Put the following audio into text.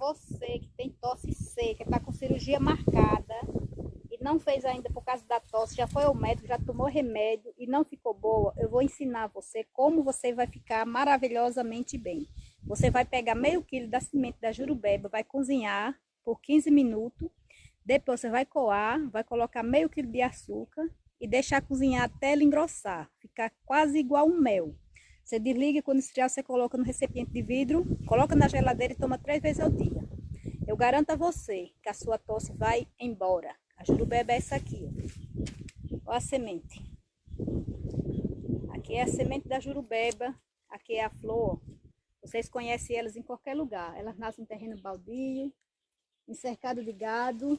você que tem tosse seca, está com cirurgia marcada e não fez ainda por causa da tosse, já foi ao médico, já tomou remédio e não ficou boa, eu vou ensinar você como você vai ficar maravilhosamente bem. Você vai pegar meio quilo da semente da jurubeba, vai cozinhar por 15 minutos, depois você vai coar, vai colocar meio quilo de açúcar e deixar cozinhar até ele engrossar, ficar quase igual um mel. Você desliga e quando esfriar você coloca no recipiente de vidro, coloca na geladeira e toma 3 vezes ao dia. Eu garanto a você que a sua tosse vai embora. A jurubeba é essa aqui, ó. Olha a semente. Aqui é a semente da jurubeba, aqui é a flor. Vocês conhecem elas em qualquer lugar. Elas nascem em terreno baldio, em cercado de gado.